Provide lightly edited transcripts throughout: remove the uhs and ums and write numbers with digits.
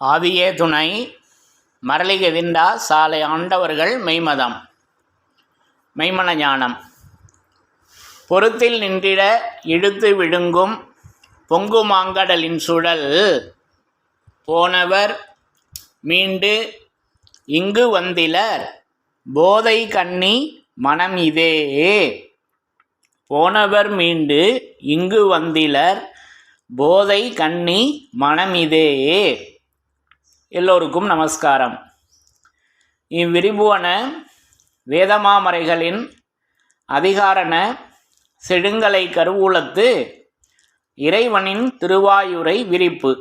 ஆதியே துணை மரளிகதிண்டா சாலை ஆண்டவர்கள் மெய்மதம் மெய்மன ஞானம் பொறுத்தில் நின்றிட இழுத்து விழுங்கும் பொங்கு மாங்கடலின் சுழல் போனவர் மீண்டு இங்கு வந்திலர் போதை கண்ணி மனம் இதே. போனவர் மீண்டு இங்கு வந்திலர் போதை கண்ணி மனம் இதே. எல்லோருக்கும் நமஸ்காரம். இவ்விரிபுவன வேதமாமறைகளின் அதிகாரண செழுங்கலை கருவூலத்து இறைவனின் திருவாயுரை விரிப்பு.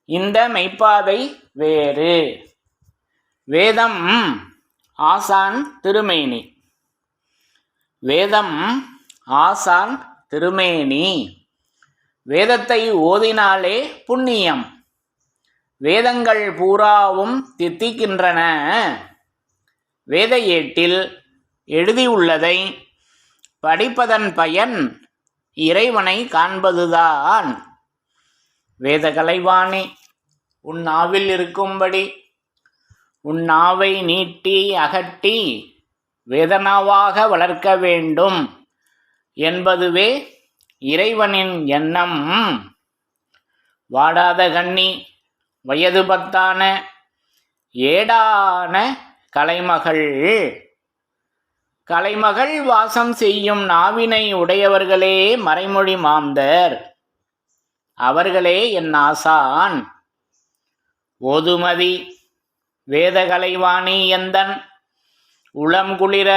இந்த மெய்ப்பாதை வேறு. வேதம் ஆசான் திருமேனி. வேதம் ஆசான் திருமேனி. வேதத்தை ஓதினாலே புண்ணியம். வேதங்கள் பூராவும் தித்திக்கின்றன. வேத ஏட்டில் எழுதியுள்ளதை படிப்பதன் பயன் இறைவனை காண்பதுதான். வேத கலைவாணி உன் நாவில் இருக்கும்படி உன் நாவை நீட்டி அகட்டி வேதனாவாக வளர்க்க வேண்டும் என்பதுவே இறைவனின் எண்ணம். வாடாத கண்ணி வயது பத்தான ஏடான கலைமகள். கலைமகள் வாசம் செய்யும் நாவினை உடையவர்களே மறைமொழி மாந்தர். அவர்களே என் ஆசான். ஓதுமதி வேத கலைவாணி எந்தன் உளம் குளிர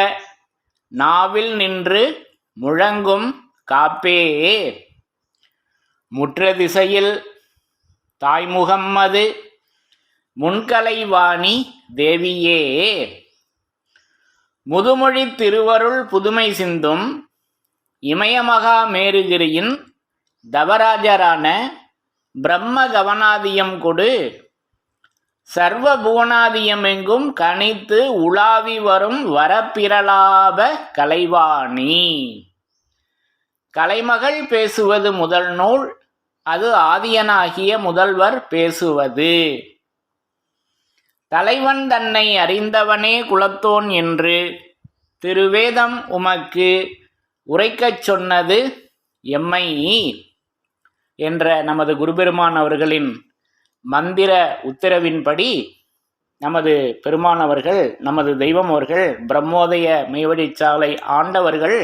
நாவில் நின்று முழங்கும் காப்பே. முற்ற திசையில் தாய்முகம்மது முன்கலைவாணி தேவியே. முதுமொழி திருவருள் புதுமை சிந்தும் இமயமகா மேருகிரியின் தவராஜரான பிரம்ம கவனாதியம் கொடு சர்வ புவனாதியமெங்கும் கணித்து உலாவி வரும் வரப்பிரலாப கலைவாணி. கலைமகள் பேசுவது முதல் நூல். அது ஆதியனாகிய முதல்வர் பேசுவது. தலைவன் தன்னை அறிந்தவனே குலத்தோன் என்று திருவேதம் உமக்கு உரைக்கச் சொன்னது எம்மை என்ற நமது குருபெருமான் அவர்களின் மந்திர உத்தரவின்படி நமது பெருமான் அவர்கள், நமது தெய்வம் அவர்கள், பிரம்மோதய மெய்வழிச்சாலை ஆண்டவர்கள்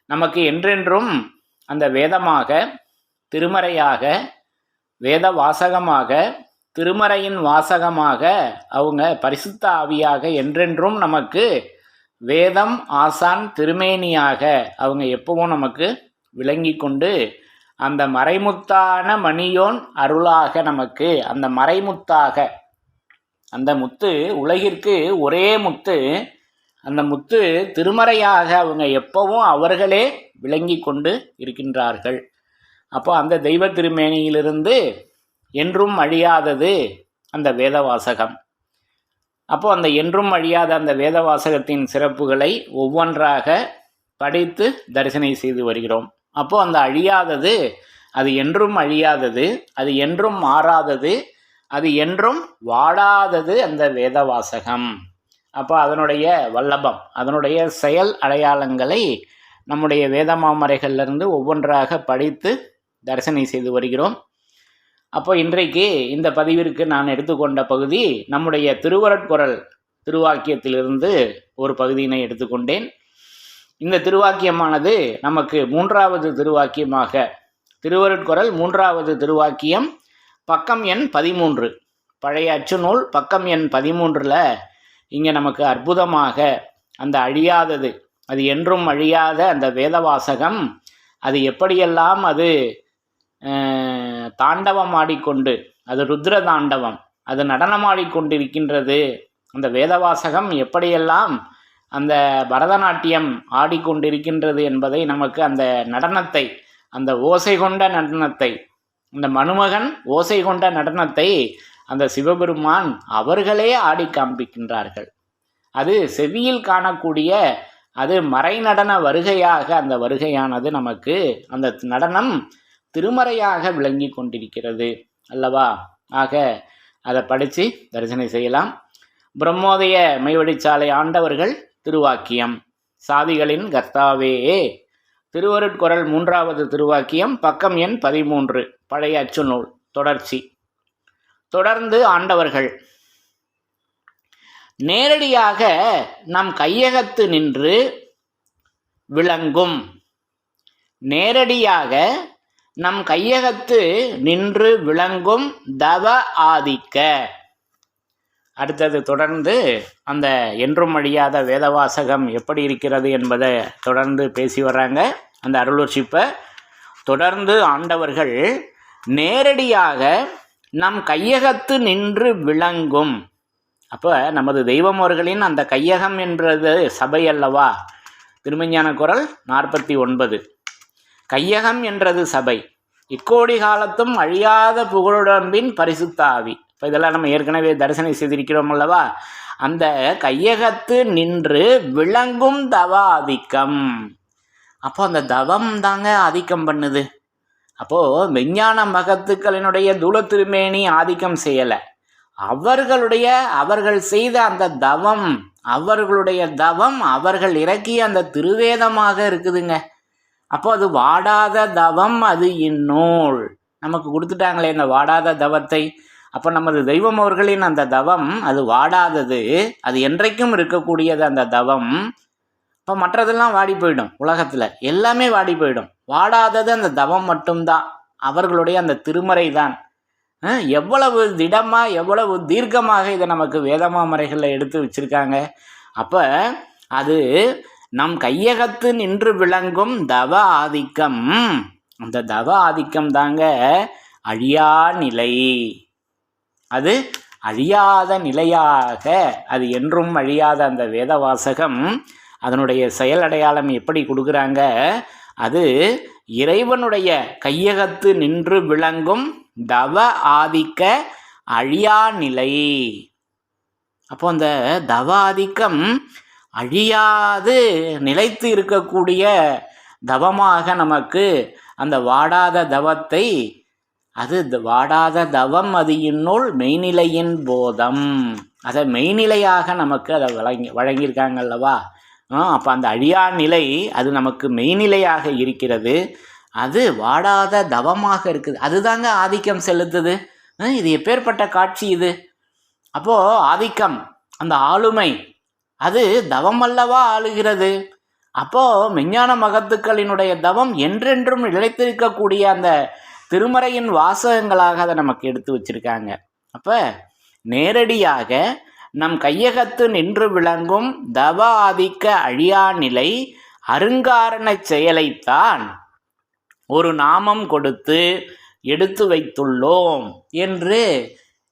நமக்கு என்றென்றும் அந்த வேதமாக, திருமறையாக, வேத வாசகமாக, திருமறையின் வாசகமாக, அவங்க பரிசுத்த ஆவியாக என்றென்றும் நமக்கு வேதம் ஆசான் திருமேனியாக அவங்க எப்பவும் நமக்கு விளங்கி கொண்டு அந்த மறைமுத்தான மணியோன் அருளாக நமக்கு அந்த மறைமுத்தாக, அந்த முத்து உலகிற்கு ஒரே முத்து, அந்த முத்து திருமறையாக அவங்க எப்பவும் அவர்களே விளங்கி கொண்டு இருக்கின்றார்கள். அப்போ அந்த தெய்வ திருமேனியிலிருந்து என்றும் அழியாதது அந்த வேத வாசகம். அப்போ அந்த என்றும் அழியாத அந்த வேத வாசகத்தின் சிறப்புகளை ஒவ்வொன்றாக படித்து தரிசனை செய்து வருகிறோம். அப்போ அந்த அழியாதது, அது என்றும் அழியாதது, அது என்றும் மாறாதது, அது என்றும் வாடாதது அந்த வேத வாசகம். அப்போ அதனுடைய வல்லபம், அதனுடைய செயல் அடையாளங்களை நம்முடைய வேதமாமறைகளிலிருந்து ஒவ்வொன்றாக படித்து தரிசனை செய்து வருகிறோம். அப்போ இன்றைக்கு இந்த பதிவிற்கு நான் எடுத்துக்கொண்ட பகுதி நம்முடைய திருவருட்குரல் திருவாக்கியத்திலிருந்து ஒரு பகுதியினை எடுத்துக்கொண்டேன். இந்த திருவாக்கியமானது நமக்கு மூன்றாவது திருவாக்கியமாக, திருவருட்குரல் மூன்றாவது திருவாக்கியம், பக்கம் எண் 13, பழைய அச்சு நூல் பக்கம் எண் 13ல் இங்கே நமக்கு அற்புதமாக அந்த அழியாதது, அது என்றும் அழியாத அந்த வேதவாசகம் அது எப்படியெல்லாம் அது தாண்டவம் ஆடிக்கொண்டு, அது ருத்ர தாண்டவம், அது நடனமாடிக்கொண்டிருக்கின்றது. அந்த வேதவாசகம் எப்படியெல்லாம் அந்த பரதநாட்டியம் ஆடிக்கொண்டிருக்கின்றது என்பதை நமக்கு அந்த நடனத்தை, அந்த ஓசை கொண்ட நடனத்தை, அந்த மணுமகன் ஓசை கொண்ட நடனத்தை அந்த சிவபெருமான் அவர்களே ஆடி காண்பிக்கின்றார்கள். அது செவியில் காணக்கூடிய அது மறைநடன வருகையாக, அந்த வருகையானது நமக்கு அந்த நடனம் திருமறையாக விளங்கி கொண்டிருக்கிறது அல்லவா? ஆக அதை படித்து தரிசனை செய்யலாம். பிரம்மோதய மெய்வழிச்சாலை ஆண்டவர்கள் திருவாக்கியம். சாதிகளின் கர்த்தாவே. திருவருட்குறள் 3வது திருவாக்கியம், பக்கம் எண் 13, பழைய அச்சு நூல், தொடர்ச்சி. தொடர்ந்து ஆண்டவர்கள் நேரடியாக நம் கையகத்து நின்று விளங்கும். நேரடியாக நம் கையகத்து நின்று விளங்கும் தவ ஆதிக்க. அடுத்தது தொடர்ந்து அந்த என்றும் அழியாத வேதவாசகம் எப்படி இருக்கிறது என்பதை தொடர்ந்து பேசி வர்றாங்க அந்த அருளுச்சிப்பை. தொடர்ந்து ஆண்டவர்கள் நேரடியாக நம் கையகத்து நின்று விளங்கும். அப்போ நமது தெய்வம் அவர்களின் அந்த கையகம் என்றது சபை அல்லவா? திருமஞான குறள் 49. கையகம் என்றது சபை. இக்கோடி காலத்தும் அழியாத புகழுடம்பின் பரிசுத்த ஆவி. இப்போ இதெல்லாம் நம்ம ஏற்கனவே தரிசனை செய்திருக்கிறோம் அல்லவா? அந்த கையகத்து நின்று விளங்கும் தவ ஆதிக்கம். அப்போ அந்த தவம் தாங்க ஆதிக்கம் பண்ணுது. அப்போது மெஞ்ஞான மகத்துக்களினுடைய தூளத்திருமேனி ஆதிக்கம் செய்யலை. அவர்கள் செய்த அந்த தவம், அவர்களுடைய தவம் அவர்கள் இறக்கிய அந்த திருவேதமாக இருக்குதுங்க. அப்போ அது வாடாத தவம், அது இந்நூல் நமக்கு கொடுத்துட்டாங்களே இந்த வாடாத தவத்தை. அப்போ நமது தெய்வம் அவர்களின் அந்த தவம் அது வாடாதது, அது என்றைக்கும் இருக்கக்கூடியது அந்த தவம். இப்போ மற்றதெல்லாம் வாடி போயிடும், உலகத்தில் எல்லாமே வாடி போயிடும். வாடாதது அந்த தவம் மட்டும்தான், அவர்களுடைய அந்த திருமறை தான். எவ்வளவு திடமாக எவ்வளவு தீர்க்கமாக இதை நமக்கு வேதமாமறைகளில் எடுத்து வச்சுருக்காங்க. அப்போ அது நம் கையகத்து நின்று விளங்கும் தவ ஆதிக்கம். அந்த தவ ஆதிக்கம் தாங்க அழியா நிலை. அது அழியாத நிலையாக, அது என்றும் அழியாத அந்த வேத வாசகம் அதனுடைய செயல் அடையாளம் எப்படி கொடுக்குறாங்க? அது இறைவனுடைய கையகத்து நின்று விளங்கும் தவ ஆதிக்க அழியா நிலை. அப்போ அந்த தவ ஆதிக்கம் அழியாது நிலைத்து இருக்கக்கூடிய தவமாக நமக்கு அந்த வாடாத தவத்தை, அது வாடாத தவம் அது இந்நூல் மெய்நிலையின் போதம், அதை மெய்நிலையாக நமக்கு அதை வழங்கியிருக்காங்க அல்லவா? அப்போ அந்த அழியா நிலை அது நமக்கு மெய்நிலையாக இருக்கிறது. அது வாடாத தவமாக இருக்குது. அதுதாங்க ஆதிக்கம் செலுத்துது. இது எப்பேற்பட்ட காட்சி இது! அப்போது ஆதிக்கம், அந்த ஆளுமை, அது தவம் அல்லவா ஆளுகிறது. அப்போது மெஞ்ஞான மகத்துக்களினுடைய தவம் என்றென்றும் நிலைத்திருக்கக்கூடிய அந்த திருமறையின் வாசகங்களாக அதை நமக்கு எடுத்து வச்சிருக்காங்க. அப்போ நேரடியாக நம் கையகத்து நின்று விளங்கும் தவ ஆதிக்க அழியா நிலை அருங்காரண செயலைத்தான் ஒரு நாமம் கொடுத்து எடுத்து வைத்துள்ளோம் என்று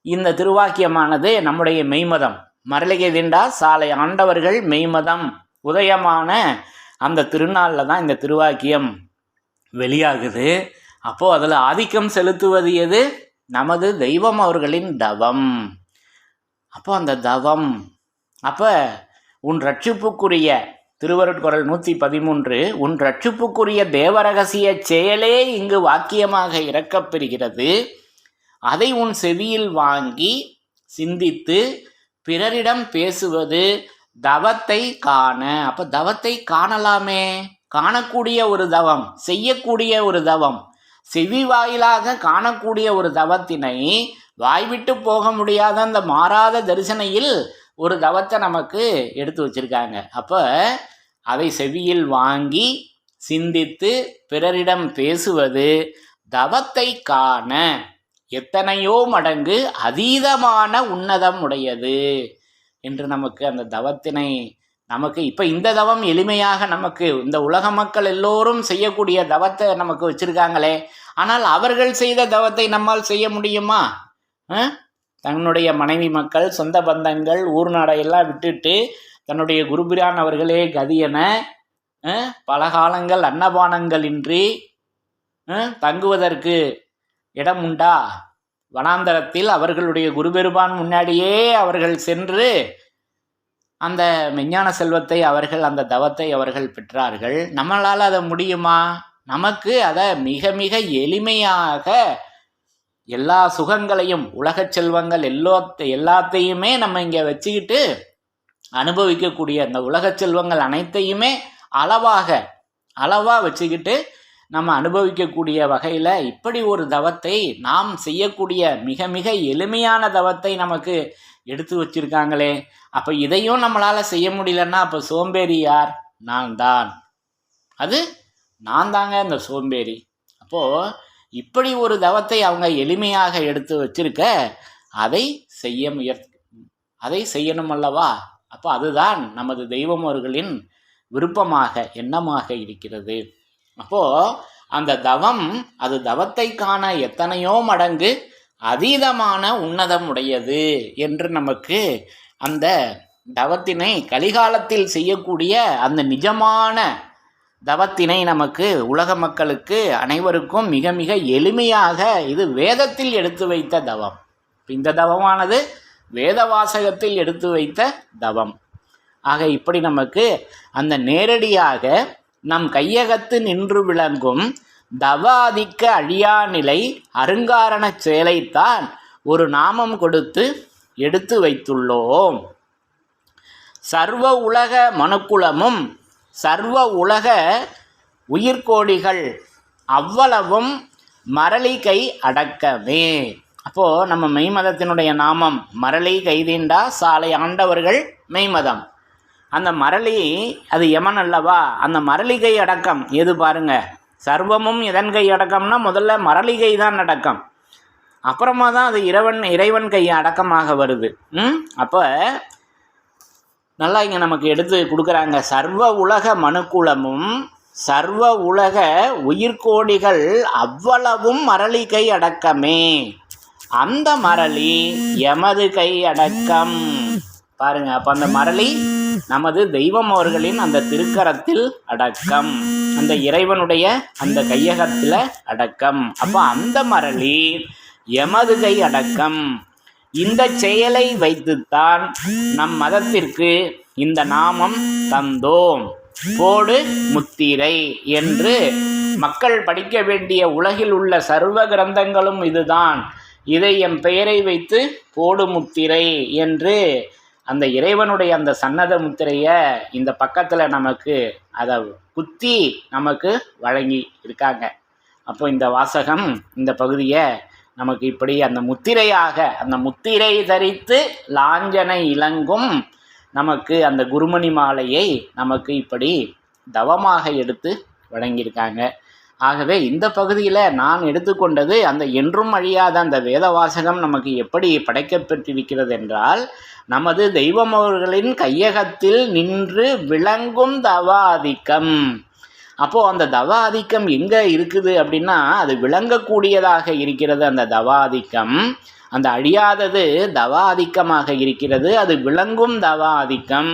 இந்த திருவாக்கியமானது நம்முடைய மெய்மதம். மரளிகை திண்டா சாலை ஆண்டவர்கள் மெய்மதம் உதயமான அந்த திருநாளில் தான் இந்த திருவாக்கியம் வெளியாகுது. அப்போது அதில் ஆதிக்கம் செலுத்துவது எது? நமது தெய்வம் அவர்களின் தவம். அப்போ அந்த தவம், அப்போ உன் ரட்சிப்புக்குரிய திருவருட்குறள் 113, உன் ரட்சிப்புக்குரிய தேவரகசிய செயலே இங்கு வாக்கியமாக இறக்கப்பெறுகிறது. அதை உன் செவியில் வாங்கி சிந்தித்து பிறரிடம் பேசுவது தவத்தை காண. அப்போ தவத்தை காணலாமே, காணக்கூடிய ஒரு தவம், செய்யக்கூடிய ஒரு தவம், செவி வாயிலாக காணக்கூடிய ஒரு தவத்தினை வாய்விட்டு போக முடியாத அந்த மாறாத தரிசனையில் ஒரு தவத்தை நமக்கு எடுத்து வச்சிருக்காங்க. அப்போ அதை செவியில் வாங்கி சிந்தித்து பிறரிடம் பேசுவது தவத்தை காண எத்தனையோ மடங்கு அதீதமான உன்னதம் உடையது என்று நமக்கு அந்த தவத்தினை நமக்கு இப்போ இந்த தவம் எளிமையாக நமக்கு இந்த உலக மக்கள் எல்லோரும் செய்யக்கூடிய தவத்தை நமக்கு வச்சிருக்காங்களே. ஆனால் அவர்கள் செய்த தவத்தை நம்மால் செய்ய முடியுமா? தன்னுடைய மனைவி மக்கள் சொந்த பந்தங்கள் ஊர் நாடையெல்லாம் விட்டுட்டு தன்னுடைய குருபிரான் அவர்களே கதியென பல காலங்கள் அன்னபானங்களின்றி தங்குவதற்கு இடம் உண்டா? வனாந்தரத்தில் அவர்களுடைய குருபெருமான் முன்னாடியே அவர்கள் சென்று அந்த மெஞ்ஞான செல்வத்தை அவர்கள், அந்த தவத்தை அவர்கள் பெற்றார்கள். நம்மளால் அதை முடியுமா? நமக்கு அதை மிக மிக எளிமையாக எல்லா சுகங்களையும் உலகச் செல்வங்கள் எல்லாத்தையுமே நம்ம இங்கே வச்சுக்கிட்டு அனுபவிக்கக்கூடிய அந்த உலகச் செல்வங்கள் அனைத்தையுமே அளவாக வச்சுக்கிட்டு நம்ம அனுபவிக்கக்கூடிய வகையில் இப்படி ஒரு தவத்தை நாம் செய்யக்கூடிய மிக மிக எளிமையான தவத்தை நமக்கு எடுத்து வச்சிருக்காங்களே. அப்போ இதையும் நம்மளால் செய்ய முடியலன்னா அப்போ சோம்பேறி யார்? நான் தான். அது நான் தாங்க இந்த சோம்பேறி. அப்போது இப்படி ஒரு தவத்தை அவங்க எளிமையாக எடுத்து வச்சிருக்க அதை செய்யணும் அல்லவா? அப்போ அதுதான் நமது தெய்வம் அவர்களின் விருப்பமாக எண்ணமாக இருக்கிறது. அப்போது அந்த தவம் அது தவத்தை காண எத்தனையோ மடங்கு அதீதமான உன்னதம் உடையது என்று நமக்கு அந்த தவத்தினை கலிகாலத்தில் செய்யக்கூடிய அந்த நிஜமான தவத்தினை நமக்கு உலக மக்களுக்கு அனைவருக்கும் மிக மிக எளிமையாக இது வேதத்தில் எடுத்து வைத்த தவம். இந்த தவமானது வேத வாசகத்தில் எடுத்து வைத்த தவம். ஆக இப்படி நமக்கு அந்த நேரடியாக நம் கையகத்து நின்று விளங்கும் தவாதிக்க அழியா நிலை அருங்காரண செயலைத்தான் ஒரு நாமம் கொடுத்து எடுத்து வைத்துள்ளோம். சர்வ உலக மனுக்குலமும் சர்வ உலக உயிர்கோடிகள் அவ்வளவும் மரளி கை அடக்கமே. அப்போது நம்ம மெய்மதத்தினுடைய நாமம் மரளி கைதீண்டா சாலை ஆண்டவர்கள் மெய்மதம். அந்த மரளி அது யமன் அல்லவா? அந்த மரளிகை அடக்கம் எது பாருங்க. சர்வமும் எதன் கை அடக்கம்னா முதல்ல மரளிகை தான் அடக்கம், அப்புறமா தான் அது இறைவன் கை அடக்கமாக வருது. அப்போ நல்லா இங்கே நமக்கு எடுத்து கொடுக்குறாங்க. சர்வ உலக மனுக்குலமும் சர்வ உலக உயிர்கோடிகள் அவ்வளவும் மரளி கை அடக்கமே. அந்த மரளி எமது கை அடக்கம். பாருங்க, அப்போ அந்த மரளி நமது தெய்வம் அவர்களின் அந்த திருக்கரத்தில் அடக்கம், அந்த இறைவனுடைய அந்த கையகத்தில் அடக்கம். அப்போ அந்த மரளி எமது கை அடக்கம். இந்த செயலை வைத்துத்தான் நம் மதத்திற்கு இந்த நாமம் தந்தோம். போடு முத்திரை என்று மக்கள் படிக்க வேண்டிய உலகில் உள்ள சர்வ கிரந்தங்களும் இதுதான். இதை என் பெயரை வைத்து போடு முத்திரை என்று அந்த இறைவனுடைய அந்த சன்னத முத்திரையை இந்த பக்கத்தில் நமக்கு அதை குத்தி நமக்கு வழங்கி இருக்காங்க. அப்போ இந்த வாசகம் இந்த பகுதியை நமக்கு இப்படி அந்த முத்திரையாக அந்த முத்திரை தரித்து லாஞ்சனை இலங்கும் நமக்கு அந்த குருமணி மாலையை நமக்கு இப்படி தவமாக எடுத்து வழங்கியிருக்காங்க. ஆகவே இந்த பகுதியில் நான் எடுத்துக்கொண்டது அந்த என்றும் அழியாத அந்த வேத வாசகம் நமக்கு எப்படி படைக்கப்பட்டிருக்கிறது என்றால், நமது தெய்வம் அவர்களின் கையகத்தில் நின்று விளங்கும் தவ ஆதிக்கம். அப்போது அந்த தவ ஆதிக்கம் எங்கே இருக்குது அப்படின்னா அது விளங்கக்கூடியதாக இருக்கிறது. அந்த தவ ஆதிக்கம் அந்த அழியாதது தவ ஆதிக்கமாக இருக்கிறது. அது விளங்கும் தவ ஆதிக்கம்.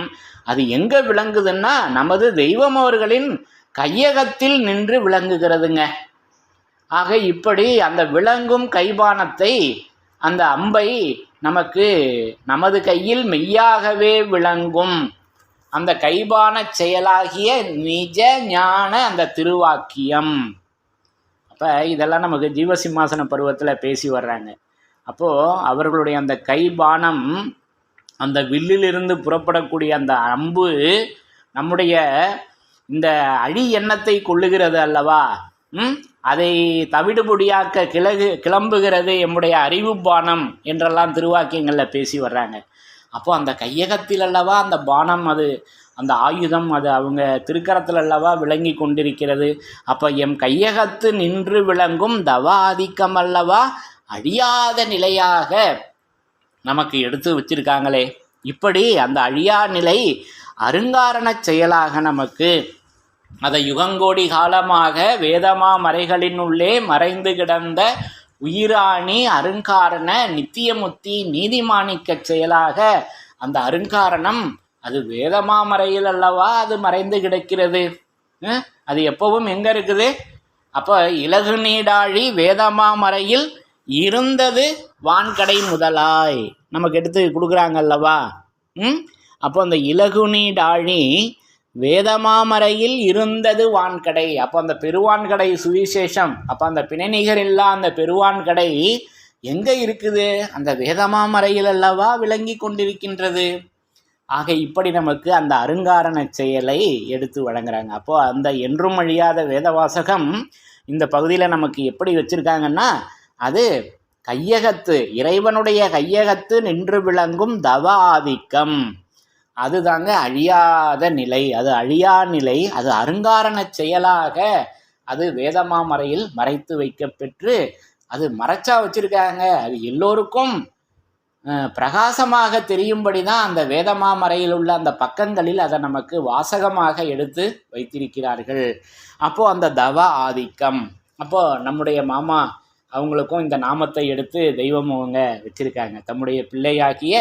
அது எங்கே விளங்குதுன்னா நமது தெய்வம் அவர்களின் கையகத்தில் நின்று விளங்குகிறதுங்க. ஆக இப்படி அந்த விளங்கும் கைபானத்தை அந்த அம்பை நமக்கு நமது கையில் மெய்யாகவே விளங்கும் அந்த கைபான செயலாகிய நிஜ ஞான அந்த திருவாக்கியம். அப்போ இதெல்லாம் நமக்கு ஜீவசிம்மாசன பருவத்தில் பேசி வர்றாங்க. அப்போது அவர்களுடைய அந்த கைபானம் அந்த வில்லிலிருந்து புறப்படக்கூடிய அந்த அம்பு நம்முடைய இந்த அழி எண்ணத்தை கொள்ளுகிறது அல்லவா? அதை தவிடுபொடியாக்க கிளம்புகிறது எம்முடைய அறிவு பானம் என்றெல்லாம் திருவாக்கியங்களில் பேசி வர்றாங்க. அப்போது அந்த கையகத்தில் அல்லவா அந்த பானம், அது அந்த ஆயுதம், அது அவங்க திருக்கரத்தில் அல்லவா விளங்கி கொண்டிருக்கிறது. அப்போ எம் கையகத்து நின்று விளங்கும் தவ ஆதிக்கம் அல்லவா அழியாத நிலையாக நமக்கு எடுத்து வச்சிருக்காங்களே. இப்படி அந்த அழியா நிலை அருங்காரண செயலாக நமக்கு அதை யுகங்கோடி காலமாக வேதமா மறைகளின் உள்ளே மறைந்து கிடந்த உயிராணி அருங்காரண நித்தியமுத்தி நீதிமாணிக்க செயலாக அந்த அருங்காரணம் அது வேதமாமறையில் அல்லவா அது மறைந்து கிடக்கிறது. அது எப்பவும் எங்கே இருக்குது? அப்போ இலகு நீடாழி வேதமாமறையில் இருந்தது வான்கடை முதலாய் நமக்கு எடுத்து கொடுக்குறாங்க அல்லவா? அப்போ அந்த இலகு நீடாழி வேதமாமறையில் இருந்தது வான்கடை. அப்போ அந்த பெருவான்கடை சுவிசேஷம், அப்போ அந்த பிணைநிகர் இல்லா அந்த பெருவான்கடை எங்கே இருக்குது? அந்த வேதமாமறையில் அல்லவா விளங்கி கொண்டிருக்கின்றது. ஆக இப்படி நமக்கு அந்த அருங்காரண செயலை எடுத்து வழங்குறாங்க. அப்போது அந்த என்றும் அழியாத வேதவாசகம் இந்த பகுதியில் நமக்கு எப்படி வச்சுருக்காங்கன்னா, அது கையகத்து, இறைவனுடைய கையகத்து நின்று விளங்கும் தவ ஆதிக்கம், அதுதாங்க அழியாத நிலை. அது அழியா நிலை. அது அருங்காரண செயலாக அது வேதமாமறையில் மறைத்து வைக்கப்பெற்று அது மறைச்சா வச்சுருக்காங்க. அது எல்லோருக்கும் பிரகாசமாக தெரியும்படி தான் அந்த வேதமாமறையில் உள்ள அந்த பக்கங்களில் அதை நமக்கு வாசகமாக எடுத்து வைத்திருக்கிறார்கள். அப்போது அந்த தவ ஆதிக்கம், அப்போது நம்முடைய மாமா அவங்களுக்கும் இந்த நாமத்தை எடுத்து தெய்வம் அவங்க வச்சுருக்காங்க. தம்முடைய பிள்ளையாகிய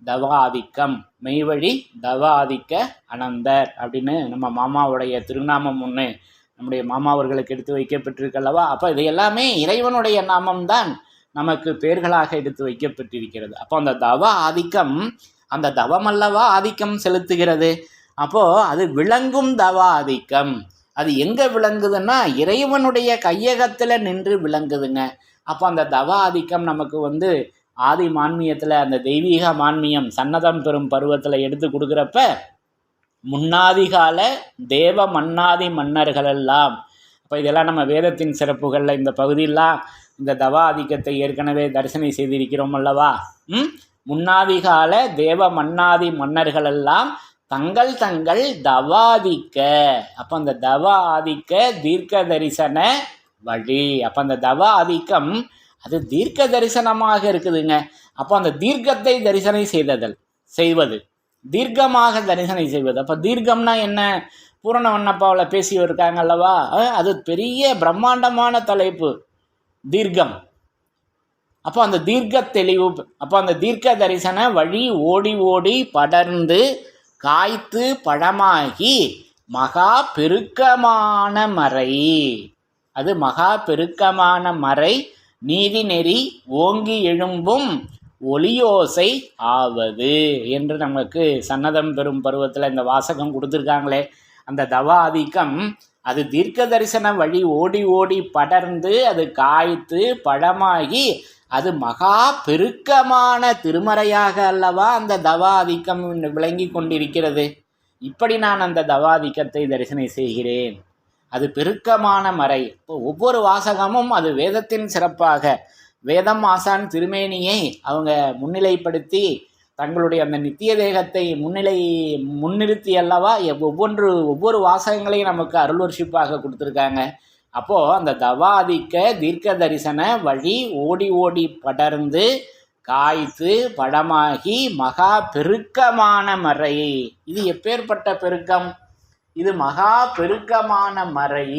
தவ ஆதிக்கம், மெய்வழி தவ ஆதிக்க அனந்தர் அப்படின்னு நம்ம மாமாவுடைய திருநாமம் ஒன்று நம்முடைய மாமா அவர்களுக்கு எடுத்து வைக்கப்பட்டிருக்கல்லவா. அப்போ இது எல்லாமே இறைவனுடைய நாமம்தான் நமக்கு பேர்களாக எடுத்து வைக்கப்பட்டிருக்கிறது. அப்போ அந்த தவ ஆதிக்கம், அந்த தவம் அல்லவா ஆதிக்கம் செலுத்துகிறது. அப்போது அது விளங்கும் தவ ஆதிக்கம். அது எங்கே விளங்குதுன்னா இறைவனுடைய கையகத்தில் நின்று விளங்குதுங்க. அப்போ அந்த தவ ஆதிக்கம் நமக்கு ஆதி மான்மியத்தில் அந்த தெய்வீக மான்மியம் சன்னதம் பெறும் பருவத்தில் எடுத்து கொடுக்குறப்ப முன்னாதி கால தேவ மன்னாதி மன்னர்களெல்லாம், அப்போ இதெல்லாம் நம்ம வேதத்தின் சிறப்புகளில் இந்த பகுதியெல்லாம் இந்த தவ ஆதிக்கத்தை ஏற்கனவே தரிசனை செய்திருக்கிறோம் அல்லவா. முன்னாதி கால தேவ மன்னாதி மன்னர்களெல்லாம் தங்கள் தங்கள் தவாதிக்க, அப்போ அந்த தவ ஆதிக்க தீர்க்க தரிசன வழி. அப்போ அந்த தவ ஆதிக்கம் அது தீர்க்க தரிசனமாக இருக்குதுங்க. அப்போ அந்த தீர்க்கத்தை தரிசனை செய்வது தீர்க்கமாக தரிசனை செய்வது. அப்போ தீர்க்கம்னா என்ன? பூரண வண்ணப்பாவில் பேசி இருக்காங்க அல்லவா, அது பெரிய பிரம்மாண்டமான தலைப்பு தீர்க்கம். அப்போ அந்த தீர்க்க தெளிவு, அப்போ அந்த தீர்க்க தரிசன வழி ஓடி ஓடி படர்ந்து காய்த்து பழமாகி மகா பெருக்கமான மறை, அது மகா பெருக்கமான மறை நீதி நெறி ஓங்கி எழும்பும் ஒளியோசை ஆவது என்று நமக்கு சன்னதம் பெறும் பருவத்தில் இந்த வாசகம் கொடுத்துருக்காங்களே. அந்த தவ ஆதிக்கம் அது தீர்க்க தரிசன வழி ஓடி ஓடி படர்ந்து அது காய்த்து பழமாகி அது மகா பெருக்கமான திருமறையாக அல்லவா அந்த தவ ஆதிக்கம் விளங்கி கொண்டிருக்கிறது. இப்படி நான் அந்த தவ ஆதிக்கத்தை தரிசனை செய்கிறேன். அது பெருக்கமான மறை. இப்போ ஒவ்வொரு வாசகமும் அது வேதத்தின் சிறப்பாக, வேதம் ஆசான் திருமேனியை அவங்க முன்னிலைப்படுத்தி தங்களுடைய அந்த நித்திய தேகத்தை முன்னிறுத்தி அல்லவா ஒவ்வொரு வாசகங்களையும் நமக்கு அருள்வர்ஷிப்பாக கொடுத்துருக்காங்க. அப்போது அந்த தவாதிக்க தீர்க்க தரிசன வழி ஓடி ஓடி படர்ந்து காய்த்து படமாகி மகா பெருக்கமான மறை. இது எப்பேற்பட்ட பெருக்கம்? இது மகா பெருக்கமான மறை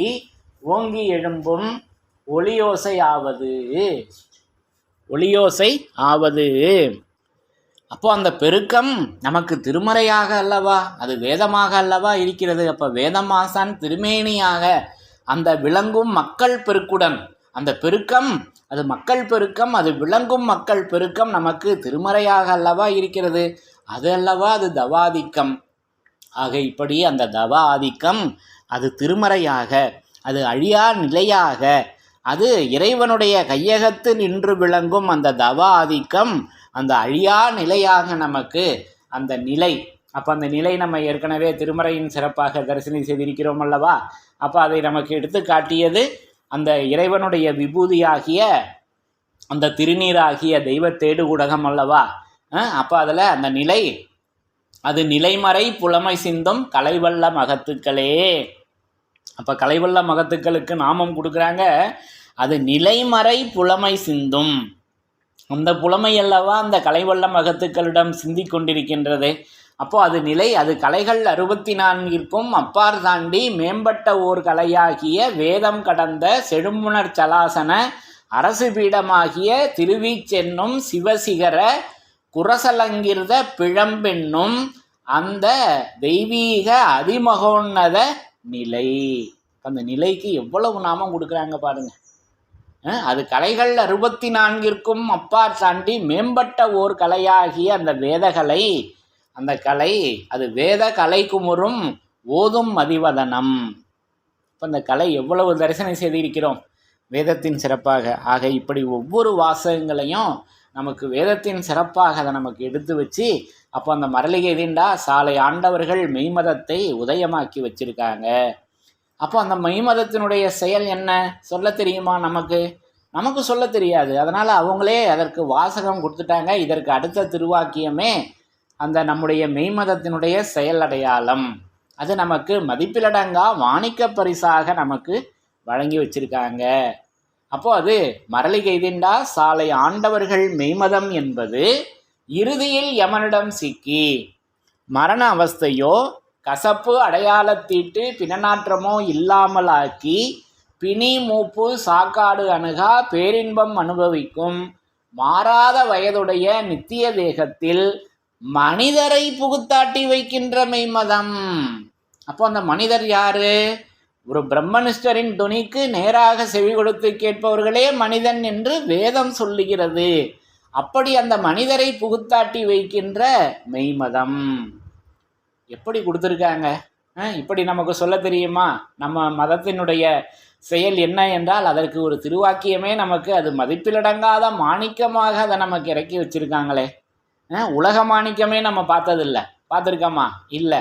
ஓங்கி எழும்பும் ஒளியோசை ஆவது. அப்போ அந்த பெருக்கம் நமக்கு திருமறையாக அல்லவா, அது வேதமாக அல்லவா இருக்கிறது. அப்போ வேதமாசான் திருமேனியாக அந்த விளங்கும் மக்கள் பெருக்குடன் அந்த பெருக்கம், அது மக்கள் பெருக்கம், அது விளங்கும் மக்கள் பெருக்கம் நமக்கு திருமறையாக அல்லவா இருக்கிறது. அது அல்லவா அது தவாதிக்கம். ஆக இப்படி அந்த தவ ஆதிக்கம் அது திருமறையாக, அது அழியா நிலையாக, அது இறைவனுடைய கையகத்து நின்று விளங்கும் அந்த தவ ஆதிக்கம் அந்த அழியா நிலையாக நமக்கு அந்த நிலை. அப்போ அந்த நிலை நம்ம ஏற்கனவே திருமறையின் சிறப்பாக தரிசனம் செய்திருக்கிறோம் அல்லவா. அப்போ அதை நமக்கு எடுத்து காட்டியது அந்த இறைவனுடைய விபூதியாகிய அந்த திருநீராகிய தெய்வ தேடு ஊடகம் அல்லவா. அப்போ அதில் அந்த நிலை, அது நிலைமறை புலமை சிந்தும் கலைவல்ல மகத்துக்களே. அப்போ கலைவல்ல மகத்துக்களுக்கு நாமம் கொடுக்குறாங்க. அது நிலைமறை புலமை சிந்தும், அந்த புலமை அல்லவா அந்த கலைவல்ல மகத்துக்களிடம் சிந்தி கொண்டிருக்கின்றது. அப்போது அது நிலை, அது கலைகள் 64ற்கும் அப்பார் தாண்டி மேம்பட்ட ஓர் கலையாகிய வேதம் கடந்த செழுமுணர் சலாசன அரசு பீடமாகிய திருவீச்சென்னும் சிவசிகர குரசலங்கிருத பிழம்பென்னும் அந்த தெய்வீக அதிமகோன்னத நிலை. அந்த நிலைக்கு எவ்வளவு நாமம் கொடுக்குறாங்க பாருங்க. அது கலைகள் 64ற்கும் அப்பார் தாண்டி மேம்பட்ட ஓர் கலையாகிய அந்த வேதகலை, அந்த கலை அது வேத கலை குமுறும் ஓதும் மதிவதனம். இப்போ அந்த கலை எவ்வளவு தரிசனம் செய்திருக்கிறோம். வேதத்தின் சிறப்பாக. ஆக இப்படி ஒவ்வொரு வாசகங்களையும் நமக்கு வேதத்தின் சிறப்பாக அதை நமக்கு எடுத்து வச்சு, அப்போ அந்த மரலிகை தீண்டா சாலை ஆண்டவர்கள் மெய்மதத்தை உதயமாக்கி வச்சிருக்காங்க. அப்போ அந்த மெய்மதத்தினுடைய செயல் என்ன சொல்ல தெரியுமா? நமக்கு சொல்ல தெரியாது. அதனால் அவங்களே அதற்கு வாசகம் கொடுத்துட்டாங்க. இதற்கு அடுத்த திருவாக்கியமே அந்த நம்முடைய மெய்மதத்தினுடைய செயல் அடையாளம். அது நமக்கு மதிப்பிலடங்கா மாணிக்க பரிசாக நமக்கு வழங்கி வச்சிருக்காங்க. அப்போ அது மரலிகை திண்டா சாலை ஆண்டவர்கள் மெய்மதம் என்பது இறுதியில் யமனிடம் சிக்கி மரண அவஸ்தையோ கசப்பு அடையாளத்தீட்டு பிணநாற்றமோ இல்லாமலாக்கி பிணி மூப்பு சாக்காடு அணுகா பேரின்பம் அனுபவிக்கும் மாறாத வயதுடைய நித்திய தேகத்தில் மனிதரை புகுத்தாட்டி வைக்கின்ற மெய்மதம். அப்போ அந்த மனிதர் யாரு? ஒரு பிரம்மனிஷ்டரின் துணிக்கு நேராக செவி கொடுத்து கேட்பவர்களே மனிதன் என்று வேதம் சொல்லுகிறது. அப்படி அந்த மனிதரை புகுத்தாட்டி வைக்கின்ற மெய்மதம் எப்படி கொடுத்துருக்காங்க? இப்படி நமக்கு சொல்ல தெரியுமா? நம்ம மதத்தினுடைய செயல் என்ன என்றால் அதற்கு ஒரு திருவாக்கியமே நமக்கு அது மதிப்பிலடங்காத மாணிக்கமாக அதை நமக்கு இறக்கி வச்சிருக்காங்களே. உலக மாணிக்கமே நம்ம பார்த்ததில்லை. பார்த்துருக்கோமா? இல்லை.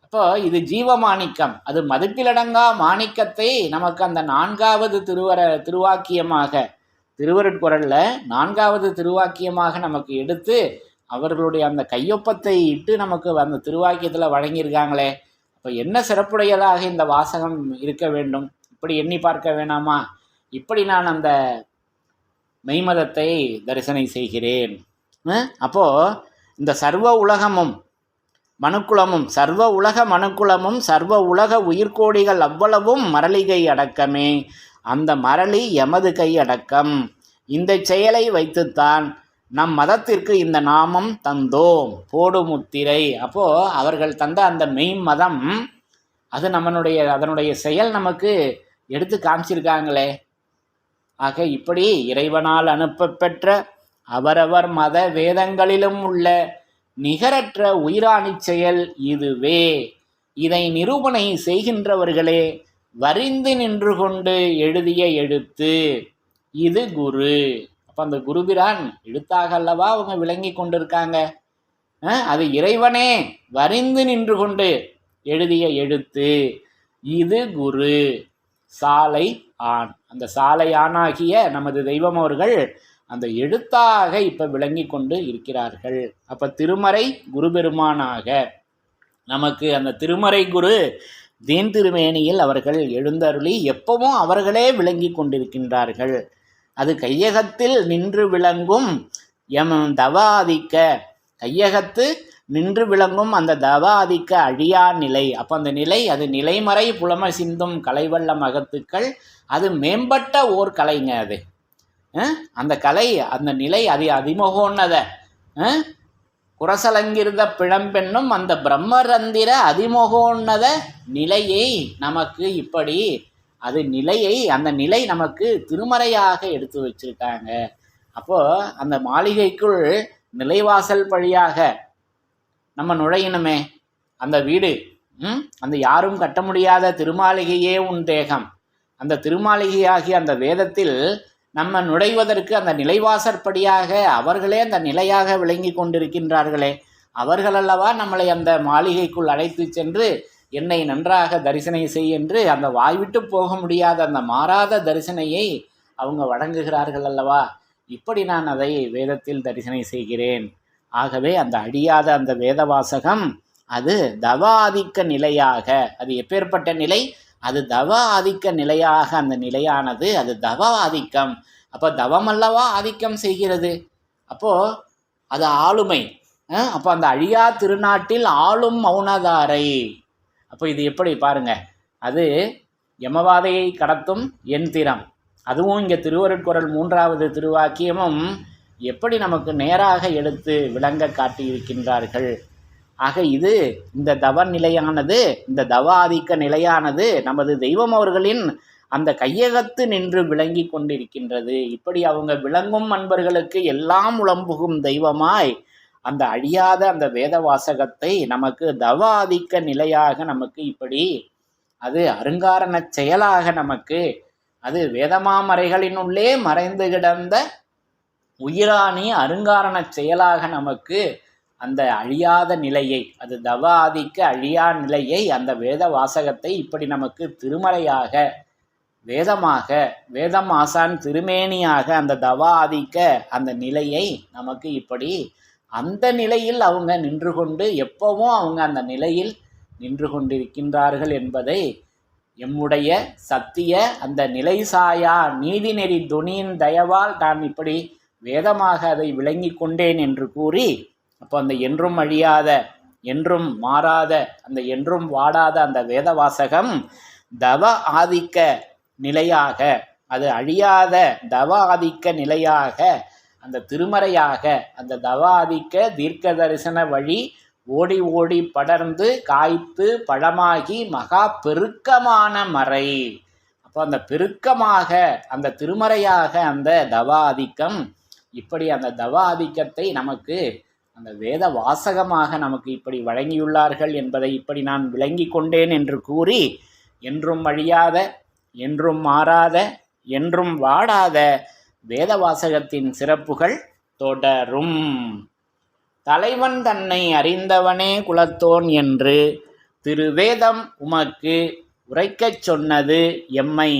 அப்போ இது ஜீவ மாணிக்கம். அது மதிப்பிலடங்கா மாணிக்கத்தை நமக்கு அந்த 4வது திருவாக்கியமாக திருவருட்குறளில் 4வது திருவாக்கியமாக நமக்கு எடுத்து அவர்களுடைய அந்த கையொப்பத்தை இட்டு நமக்கு அந்த திருவாக்கியத்தில் வழங்கியிருக்காங்களே. அப்போ என்ன சிறப்புடையதாக இந்த வாசகம் இருக்க வேண்டும்? இப்படி எண்ணி பார்க்க வேணாமா? இப்படி நான் அந்த மெய்மதத்தை தரிசனை செய்கிறேன். அப்போது இந்த சர்வ உலகமும் மனுக்குலமும் சர்வ உலக மனுக்குலமும் சர்வ உலக உயிர்கோடிகள் அவ்வளவும் மரலிகை அடக்கமே. அந்த மரளி எமது கை அடக்கம். இந்த செயலை வைத்துத்தான் நம் மதத்திற்கு இந்த நாமம் தந்தோம் போடு முத்திரை. அப்போது அவர்கள் தந்த அந்த மெய் மதம் அது அதனுடைய செயல் நமக்கு எடுத்து காமிச்சிருக்காங்களே. ஆக இப்படி இறைவனால் அனுப்ப பெற்ற அவரவர் மத வேதங்களிலும் உள்ள நிகரற்ற உயிராணி செயல் இதுவே. இதை நிரூபணை செய்கின்றவர்களே வரிந்து நின்று கொண்டு எழுதிய எழுத்து. இது குரு. அப்போ அந்த குருபிரான் எழுத்தாக அல்லவா அவங்க விளங்கி கொண்டிருக்காங்க. அது இறைவனே வரிந்து நின்று கொண்டு எழுதிய எழுத்து. இது குரு சாலை ஆண். அந்த சாலை ஆணாகிய நமது தெய்வம் அவர்கள் அந்த எழுத்தாக இப்போ விளங்கி கொண்டு இருக்கிறார்கள். அப்போ திருமறை குரு பெருமானாக நமக்கு அந்த திருமறை குரு தீன் திருமேனியில் அவர்கள் எழுந்தருளி எப்பவும் அவர்களே விளங்கி கொண்டிருக்கின்றார்கள். அது கையகத்தில் நின்று விளங்கும் தவாதிக்க கையகத்து நின்று விளங்கும் அந்த தவாதிக்க அழியா நிலை. அப்போ அந்த நிலை அது நிலைமறை புலம சிந்தும் கலைவல்ல மகத்துக்கள். அது மேம்பட்ட ஓர் கலைங்க. அது அந்த கலை அந்த நிலை அது அதிமுகோன்னத குரசலங்கிருந்த பிழம்பெண்ணும் அந்த பிரம்மரந்திர அதிமுகோன்னத நிலையை நமக்கு இப்படி அது நிலையை அந்த நிலை நமக்கு திருமறையாக எடுத்து வச்சிருக்காங்க. அப்போது அந்த மாளிகைக்குள் நிலைவாசல் வழியாக நம்ம நுழையணுமே. அந்த வீடு அந்த யாரும் கட்ட முடியாத திருமாளிகையே உன் தேகம். அந்த திருமாளிகையாகிய அந்த வேதத்தில் நம்ம நுழைவதற்கு அந்த நிலைவாசற்படியாக அவர்களே அந்த நிலையாக விளங்கி கொண்டிருக்கின்றார்களே. அவர்களல்லவா நம்மளை அந்த மாளிகைக்குள் அழைத்து சென்று என்னை நன்றாக தரிசனை செய் என்று அந்த வாய்விட்டு போக முடியாத அந்த மாறாத தரிசனையை அவங்க வழங்குகிறார்கள் அல்லவா. இப்படி நான் அதை வேதத்தில் தரிசனை செய்கிறேன். ஆகவே அந்த அழியாத அந்த வேத வாசகம் அது தவ ஆதிக்க நிலையாக, அது எப்பேற்பட்ட நிலை? அது தவ ஆதிக்க நிலையாக அந்த நிலையானது அது தவ ஆதிக்கம். அப்போ தவம் அல்லவா ஆதிக்கம் செய்கிறது. அப்போது அது ஆளுமை. அப்போ அந்த அழியா திருநாட்டில் ஆளும் மௌனதாரை. அப்போ இது எப்படி பாருங்க, அது யமவாதையை கடத்தும் எந்திரம். அதுவும் இங்கே திருவருட்குறள் 3வது திருவாக்கியமும் எப்படி நமக்கு நேராக எடுத்து விளங்க காட்டியிருக்கின்றார்கள். ஆக இது இந்த தவ நிலையானது இந்த தவ ஆதிக்க நிலையானது நமது தெய்வம் அவர்களின் அந்த கையகத்து நின்று விளங்கி கொண்டிருக்கின்றது. இப்படி அவங்க விளங்கும் அன்பர்களுக்கு எல்லாம் உளம்புகும் தெய்வமாய் அந்த அழியாத அந்த வேத வாசகத்தை நமக்கு தவ ஆதிக்க நிலையாக நமக்கு இப்படி அது அருங்காரண செயலாக நமக்கு அது வேதமாமறைகளினுள்ளே மறைந்து கிடந்த உயிராணி அருங்காரண செயலாக நமக்கு அந்த அழியாத நிலையை, அது தவ ஆதிக்க அழியா நிலையை, அந்த வேத வாசகத்தை இப்படி நமக்கு திருமறையாக வேதமாக, வேதம் ஆசான் திருமேனியாக அந்த தவ ஆதிக்க அந்த நிலையை நமக்கு இப்படி அந்த நிலையில் அவங்க நின்று கொண்டு எப்பவும் அவங்க அந்த நிலையில் நின்று கொண்டிருக்கின்றார்கள் என்பதை எம்முடைய சத்திய அந்த நிலை சாயா நீதிநெறி துணியின் தயவால் நான் இப்படி வேதமாக அதை விளங்கி கொண்டேன் என்று கூறி, அப்போ அந்த என்றும் அழியாத என்றும் மாறாத அந்த என்றும் வாடாத அந்த வேத வாசகம் தவ ஆதிக்க நிலையாக, அது அழியாத தவ ஆதிக்க நிலையாக, அந்த திருமறையாக, அந்த தவ ஆதிக்க தீர்க்க தரிசன வழி ஓடி ஓடி படர்ந்து காய்த்து பழமாகி மகா பெருக்கமான மறை. அப்போ அந்த பெருக்கமாக அந்த திருமறையாக அந்த தவ ஆதிக்கம் இப்படி அந்த தவ ஆதிக்கத்தை நமக்கு அந்த வேத வாசகமாக நமக்கு இப்படி வழங்கியுள்ளார்கள் என்பதை இப்படி நான் விளங்கி கொண்டேன் என்று கூறி, என்றும் அழியாத என்றும் மாறாத என்றும் வாடாத வேத வாசகத்தின் சிறப்புகள் தொடரும். தலைவன் தன்னை அறிந்தவனே குலத்தோன் என்று திருவேதம் உமக்கு உரைக்கச் சொன்னது எம்மை.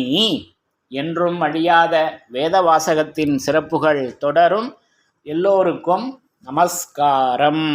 என்றும் அழியாத வேத வாசகத்தின் சிறப்புகள் தொடரும். எல்லோருக்கும் நமஸ்காரம்.